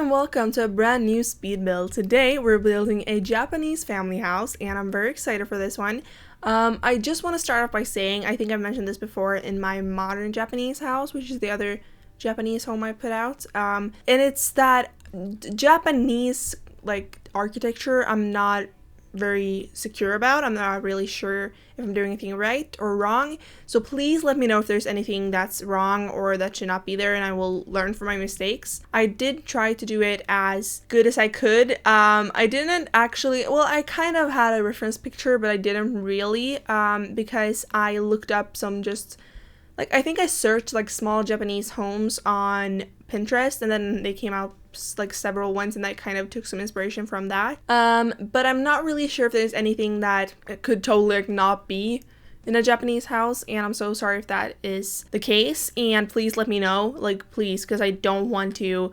and welcome to a brand new speed build. Today we're building a Japanese family house and I'm very excited for this one. I just want to start off by saying, I think I've mentioned this before in my modern Japanese house, which is the other Japanese home I put out. And it's that Japanese architecture I'm not very secure about. I'm not really sure if I'm doing anything right or wrong, so please let me know if there's anything that's wrong or that should not be there, and I will learn from my mistakes. I did try to do it as good as I could. I didn't actually, well, I kind of had a reference picture, but I didn't really, because I looked up some I think I searched small Japanese homes on Pinterest, and then they came out several ones, and I kind of took some inspiration from that. But I'm not really sure if there's anything that could totally not be in a Japanese house, and I'm so sorry if that is the case, and please let me know, please, because I don't want to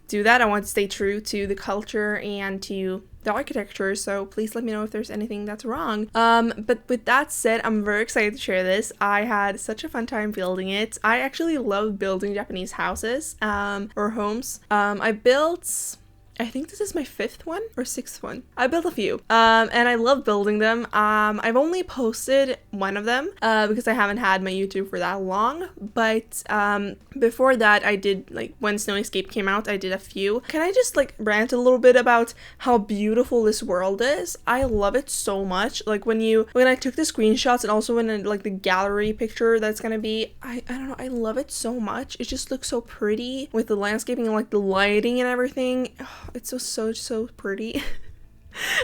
do that. I want to stay true to the culture and to the architecture, so please let me know if there's anything that's wrong. But with that said, I'm very excited to share this. I had such a fun time building it. I actually love building Japanese houses, or homes. I think this is my 5th one or 6th one. I built a few, and I love building them. I've only posted one of them, because I haven't had my YouTube for that long, but before that I did, when Snow Escape came out, I did a few. Can I just rant a little bit about how beautiful this world is? I love it so much. When I took the screenshots, and also in the gallery picture that's gonna be, I don't know, I love it so much. It just looks so pretty with the landscaping and the lighting and everything. It's so pretty.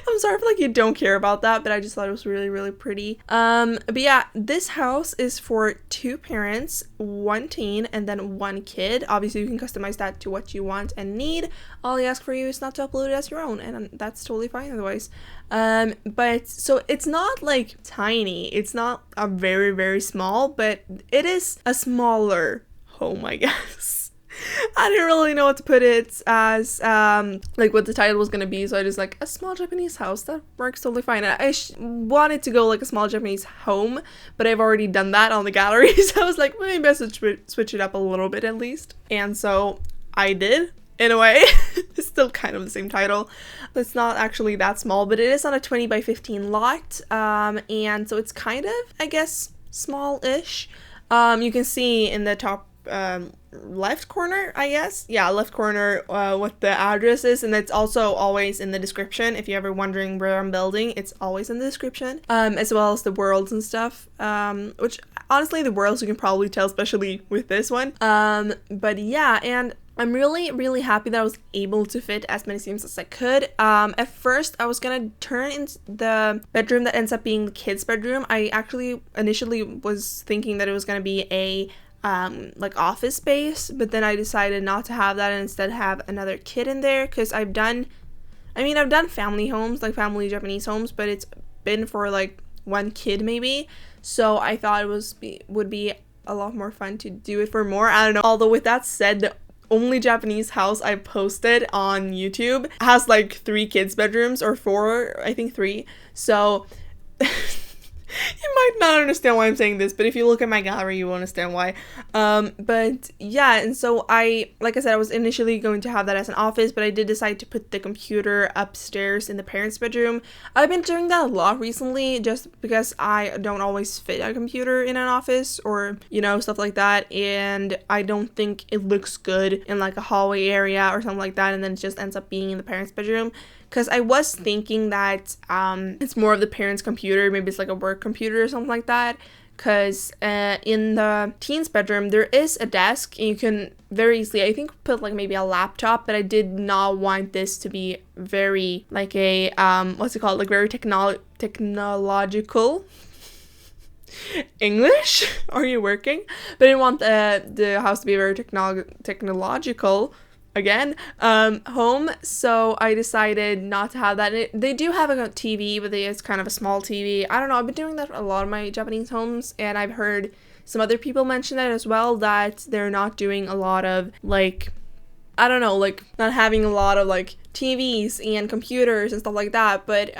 I'm sorry if you don't care about that, but I just thought it was really, really pretty. But yeah, this house is for 2 parents, 1 teen, and then 1 kid. Obviously you can customize that to what you want and need. All I ask for you is not to upload it as your own, and that's totally fine otherwise. But so it's not tiny, it's not a very, very small, but it is a smaller home, I guess. I didn't really know what to put it as, what the title was gonna be, so I just a small Japanese house. That works totally fine. I wanted to go a small Japanese home, but I've already done that on the gallery, so I was maybe I should switch it up a little bit at least. And so I did, in a way. It's still kind of the same title. It's not actually that small, but it is on a 20 by 15 lot, and so it's kind of, I guess, small-ish. You can see in the top left corner, I guess. Yeah, left corner, what the address is, and it's also always in the description. If you're ever wondering where I'm building, it's always in the description, as well as the worlds and stuff, which honestly the worlds you can probably tell, especially with this one. But yeah, and I'm really, really happy that I was able to fit as many scenes as I could. At first, I was gonna turn into the bedroom that ends up being the kids' bedroom. I actually initially was thinking that it was gonna be a office space, but then I decided not to have that and instead have another kid in there, because I've done family homes, family Japanese homes, but it's been for 1 kid maybe, so I thought it would be a lot more fun to do it for more. I don't know. Although with that said, the only Japanese house I posted on YouTube has 3 kids bedrooms, or 4, I think 3, so you might not understand why I'm saying this, but if you look at my gallery, you will understand why. But yeah, and so like I said, I was initially going to have that as an office, but I did decide to put the computer upstairs in the parents' bedroom. I've been doing that a lot recently, just because I don't always fit a computer in an office, or, stuff like that, and I don't think it looks good in a hallway area or something like that, and then it just ends up being in the parents' bedroom. Because I was thinking that it's more of the parents' computer, maybe it's a work computer or something like that. Because in the teen's bedroom, there is a desk, and you can very easily, I think, put maybe a laptop, but I did not want this to be very what's it called, very technological. English? Are you working? But I didn't want the house to be very technological. Again, home, so I decided not to have that. They do have a TV, but it's kind of a small TV. I don't know, I've been doing that for a lot of my Japanese homes, and I've heard some other people mention that as well, that they're not doing a lot of I don't know, like not having a lot of like TVs and computers and stuff like that. But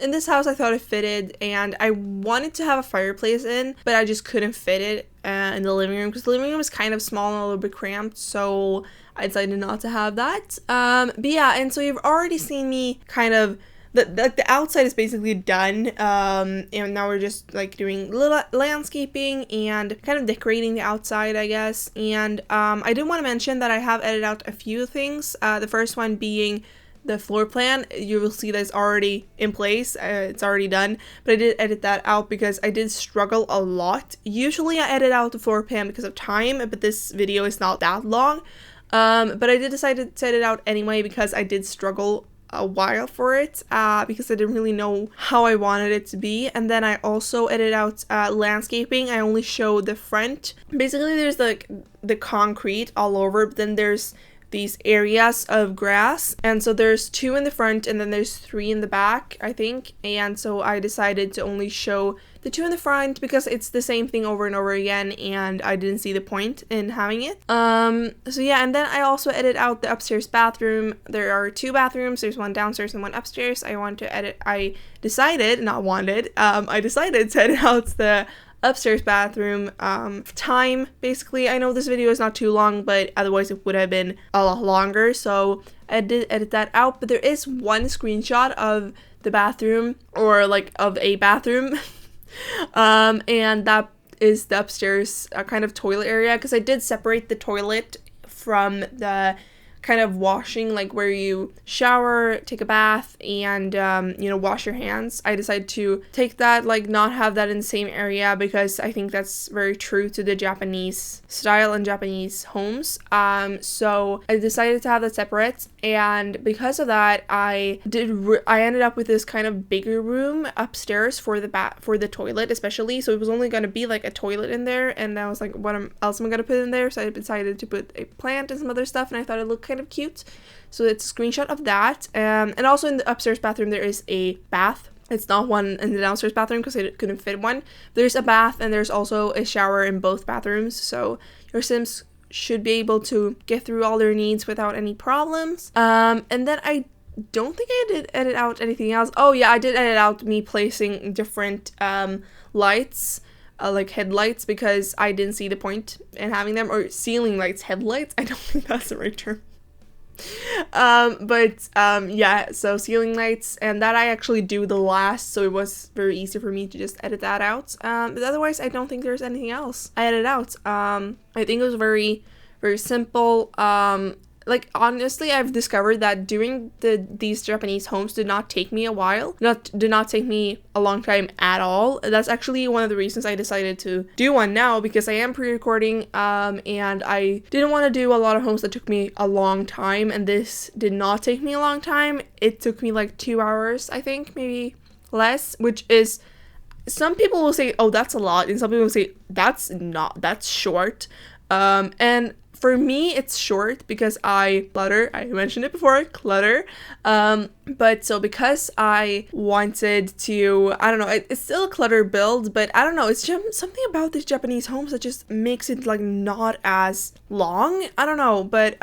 in this house I thought it fitted, and I wanted to have a fireplace in, but I just couldn't fit it in the living room because the living room is kind of small and a little bit cramped, so I decided not to have that. But yeah, and so you've already seen me kind of the outside is basically done, and now we're just like doing little landscaping and kind of decorating the outside, I guess. And I did want to mention that I have edited out a few things, the first one being the floor plan. You will see that it's already in place, it's already done, but I did edit that out because I did struggle a lot. Usually I edit out the floor plan because of time, but this video is not that long, but I did decide to set it out anyway because I did struggle a while for it, because I didn't really know how I wanted it to be. And then I also edited out landscaping. I only showed the front. Basically there's like the concrete all over, but then there's these areas of grass, and so there's 2 in the front and then there's 3 in the back, I think. And so I decided to only show the 2 in the front because it's the same thing over and over again, and I didn't see the point in having it. So yeah, and then I also edited out the upstairs bathroom. There are 2 bathrooms, there's one downstairs and one upstairs. I decided to edit out the upstairs bathroom time. Basically, I know this video is not too long, but otherwise it would have been a lot longer, so I did edit that out. But there is one screenshot of the bathroom, or like of a bathroom, and that is the upstairs kind of toilet area, because I did separate the toilet from the kind of washing, like where you shower, take a bath, and wash your hands. I decided to take that, like not have that in the same area, because I think that's very true to the Japanese style and Japanese homes. So I decided to have that separate, and because of that I ended up with this kind of bigger room upstairs for the toilet especially. So it was only going to be like a toilet in there, and I was like, what else am I going to put in there? So I decided to put a plant and some other stuff, and I thought it looked kind of cute. So it's a screenshot of that. And also in the upstairs bathroom there is a bath. It's not one in the downstairs bathroom because I couldn't fit one. There's a bath and there's also a shower in both bathrooms, so your Sims should be able to get through all their needs without any problems. And then I don't think I did edit out anything else. Oh yeah, I did edit out me placing different lights, like headlights, because I didn't see the point in having them, or ceiling lights, headlights. I don't think that's the right term. Yeah, so ceiling lights, and that I actually do the last, so it was very easy for me to just edit that out. But otherwise I don't think there's anything else I edited out. I think it was very, very simple. Like honestly, I've discovered that doing these Japanese homes did not take me a while. Did not take me a long time at all. That's actually one of the reasons I decided to do one now, because I am pre-recording, and I didn't want to do a lot of homes that took me a long time, and this did not take me a long time. It took me like 2 hours, I think, maybe less, which is, some people will say, oh, that's a lot, and some people will say that's short. And for me, it's short because I mentioned it before, clutter. But so because I wanted to, I don't know, it's still a clutter build, but I don't know, it's just something about these Japanese homes that just makes it like not as long. I don't know, but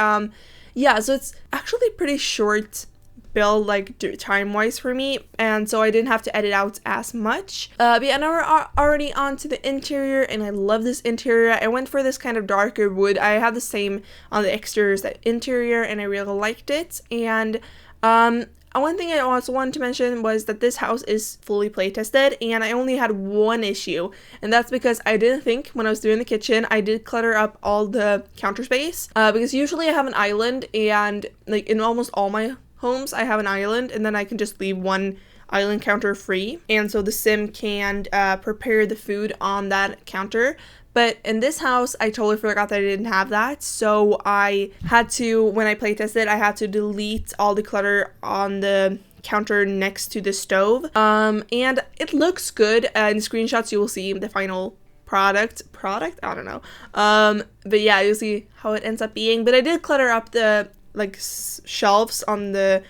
yeah, so it's actually pretty short build, like time-wise for me, and so I didn't have to edit out as much. But yeah, now we're already on to the interior, and I love this interior. I went for this kind of darker wood. I have the same on the exterior as the interior, and I really liked it. And one thing I also wanted to mention was that this house is fully play tested, and I only had one issue, and that's because I didn't think, when I was doing the kitchen, I did clutter up all the counter space, because usually I have an island, and like in almost all my homes I have an island, and then I can just leave one island counter free, and so the sim can prepare the food on that counter. But in this house I totally forgot that I didn't have that, so I had to, when I playtested, I had to delete all the clutter on the counter next to the stove, and it looks good. In screenshots you will see the final product, I don't know, but yeah, you'll see how it ends up being. But I did clutter up the like shelves on the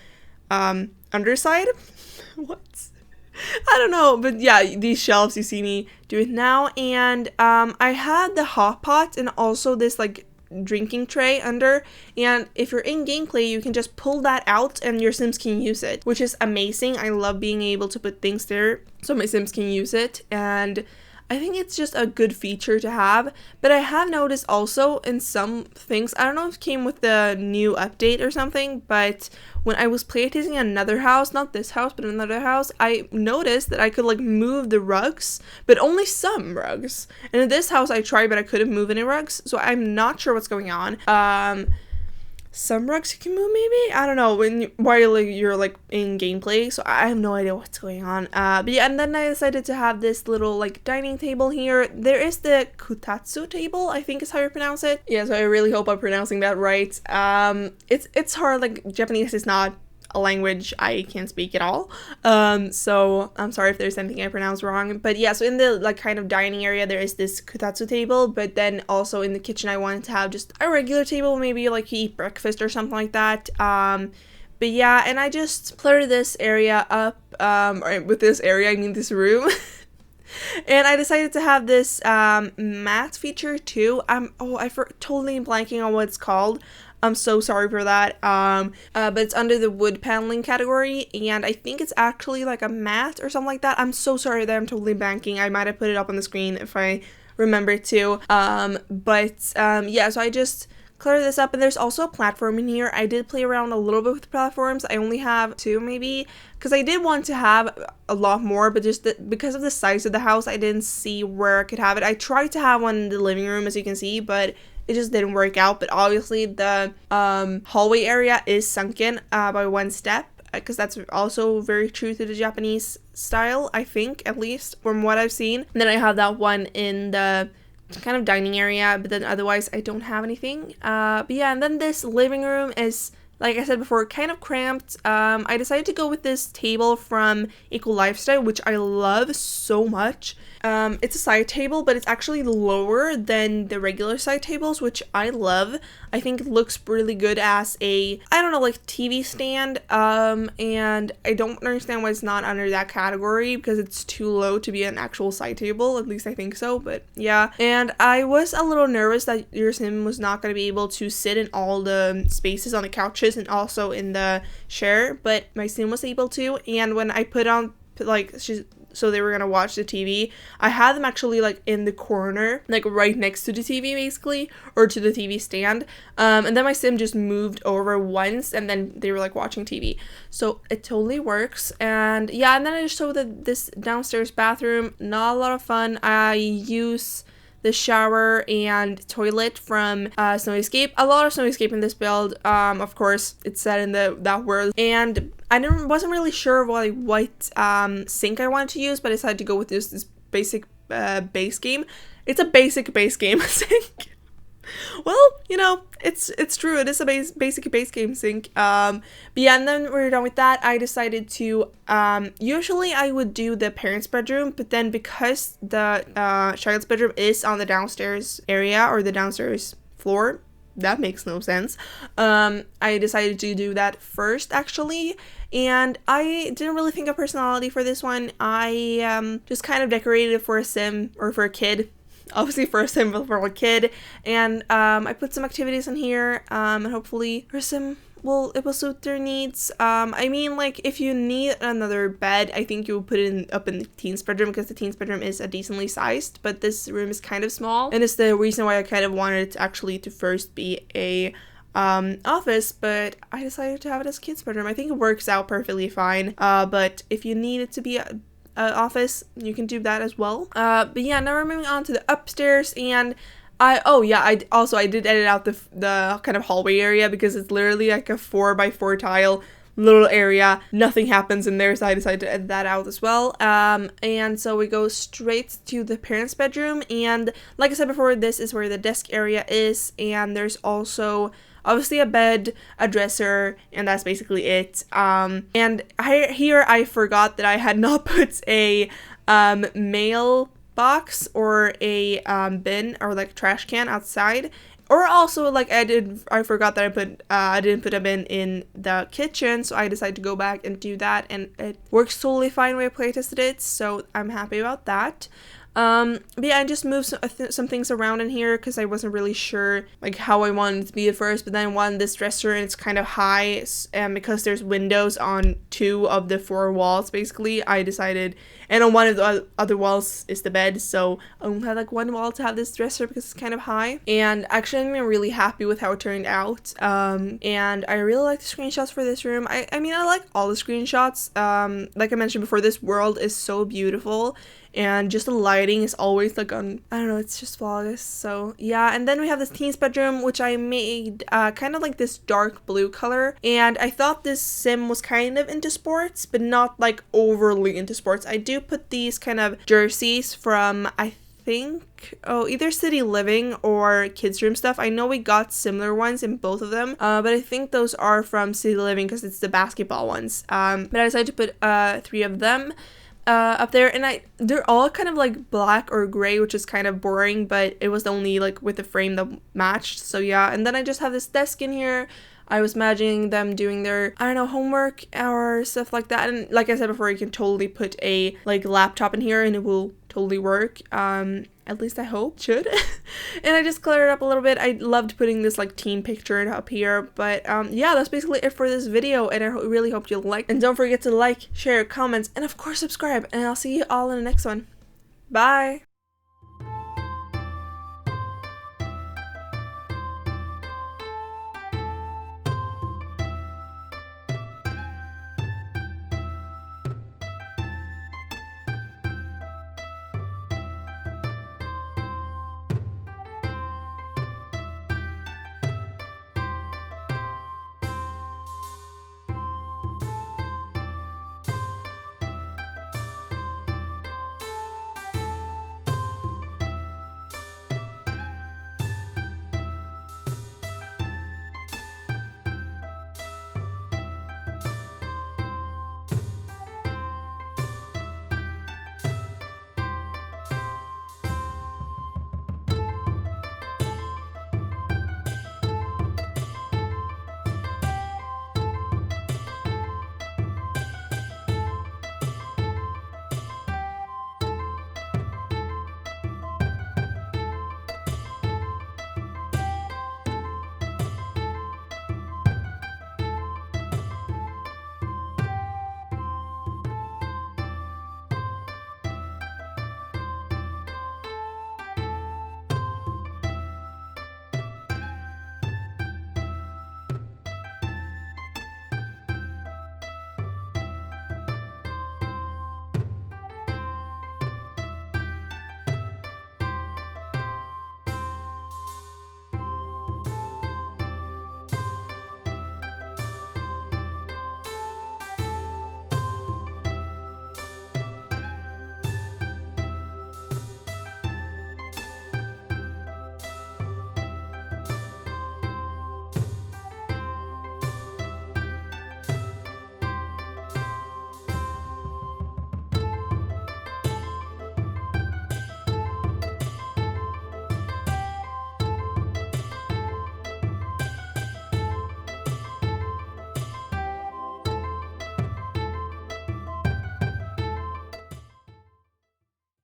underside. What? I don't know, but yeah, these shelves, you see me do it now. And I had the hot pot and also this like drinking tray under, and if you're in gameplay you can just pull that out and your Sims can use it, which is amazing. I love being able to put things there so my Sims can use it, and I think it's just a good feature to have. But I have noticed also in some things, I don't know if it came with the new update or something, but when I was playtesting another house, not this house, but another house, I noticed that I could like move the rugs, but only some rugs. And in this house I tried, but I couldn't move any rugs, so I'm not sure what's going on. Some rugs you can move, maybe? I don't know, while you're like in gameplay, so I have no idea what's going on. But yeah, and then I decided to have this little like dining table here. There is the kutatsu table, I think is how you pronounce it. Yeah, so I really hope I'm pronouncing that right. It's hard, like Japanese is not a language I can't speak at all, so I'm sorry if there's anything I pronounced wrong. But yeah, so in the like kind of dining area there is this kutatsu table, but then also in the kitchen I wanted to have just a regular table, maybe like you eat breakfast or something like that. But yeah, and I just cluttered this area up, or with this area I mean this room. And I decided to have this mat feature too. Totally blanking on what it's called. I'm so sorry for that. But it's under the wood paneling category, and I think it's actually like a mat or something like that. I'm so sorry that I'm totally blanking. I might have put it up on the screen if I remember to. Yeah, so I just clear this up, and there's also a platform in here. I did play around a little bit with platforms. I only have 2 maybe, because I did want to have a lot more, but just because of the size of the house I didn't see where I could have it. I tried to have one in the living room, as you can see, but it just didn't work out. But obviously the hallway area is sunken by 1 step, because that's also very true to the Japanese style, I think, at least from what I've seen. And then I have that one in the kind of dining area, but then otherwise I don't have anything. But yeah, and then this living room is, like I said before, kind of cramped. I decided to go with this table from Eco Lifestyle, which I love so much. It's a side table, but it's actually lower than the regular side tables, which I love. I think it looks really good as a, I don't know, like TV stand. And I don't understand why it's not under that category, because it's too low to be an actual side table. At least I think so, but yeah. And I was a little nervous that your Sim was not going to be able to sit in all the spaces on the couches and also in the chair, but my Sim was able to. And when I put on, like, so they were gonna watch the TV, I had them actually like in the corner, like right next to the TV basically, or to the TV stand, and then my Sim just moved over once, and then they were like watching TV, so it totally works. And yeah, and then I just showed this downstairs bathroom, not a lot of fun. I use the shower and toilet from Snow Escape. A lot of Snow Escape in this build. Of course, it's set in that world, and I wasn't really sure what sink I wanted to use, but I decided to go with this basic base game. It's a basic base game sink. Well, you know, it's true. It is a basic base game sink. But yeah, and then we're done with that. I decided to, usually I would do the parents' bedroom, but then because the child's bedroom is on the downstairs area, or the downstairs floor, that makes no sense. I decided to do that first, actually. And I didn't really think of personality for this one. I just kind of decorated it for a Sim, or for a kid. Obviously for a Sim, but for a kid. And I put some activities in here, and hopefully her Sim will suit their needs. I mean, like, if you need another bed, I think you'll put it up in the teen's bedroom, because the teen's bedroom is a decently sized, but this room is kind of small, and it's the reason why I kind of wanted it to first be a office, but I decided to have it as a kid's bedroom. I think it works out perfectly fine, but if you need it to be a office, you can do that as well. But yeah, now we're moving on to the upstairs, and I did edit out the kind of hallway area, because it's literally like a 4x4 tile little area. Nothing happens in there, so I decided to edit that out as well. And so we go straight to the parents' bedroom, and like I said before, this is where the desk area is, and there's also obviously a bed, a dresser, and that's basically it. And here I forgot that I had not put a mail box or a bin, or like trash can outside. Or also, like, I forgot that I didn't put a bin in the kitchen, so I decided to go back and do that, and it works totally fine when I playtested it, so I'm happy about that. But yeah, I just moved some things around in here because I wasn't really sure like how I wanted it to be at first, but then I wanted this dresser and it's kind of high, and because there's windows on 2 of the 4 walls basically, I decided, and on one of the other walls is the bed, so I only had like 1 wall to have this dresser because it's kind of high. And actually I'm really happy with how it turned out, and I really like the screenshots for this room. I mean, I like all the screenshots. Like I mentioned before, this world is so beautiful, and just the lighting is always like on, I don't know, it's just flawless. So yeah, and then we have this teen's bedroom, which I made kind of like this dark blue color, and I thought this sim was kind of into sports, but not like overly into sports. I do put these kind of jerseys from, I think, either City Living or Kids Room stuff. I know we got similar ones in both of them, but I think those are from City Living because it's the basketball ones. But I decided to put 3 of them up there, and they're all kind of like black or gray, which is kind of boring, but it was only like with the frame that matched. So yeah, and then I just have this desk in here. I was imagining them doing their, I don't know, homework or stuff like that. And like I said before, you can totally put a like laptop in here and it will totally work. At least I hope. Should. And I just cleared it up a little bit. I loved putting this like team picture up here. But yeah, that's basically it for this video, and I really hope you liked. And don't forget to like, share, comment, and of course subscribe. And I'll see you all in the next one. Bye!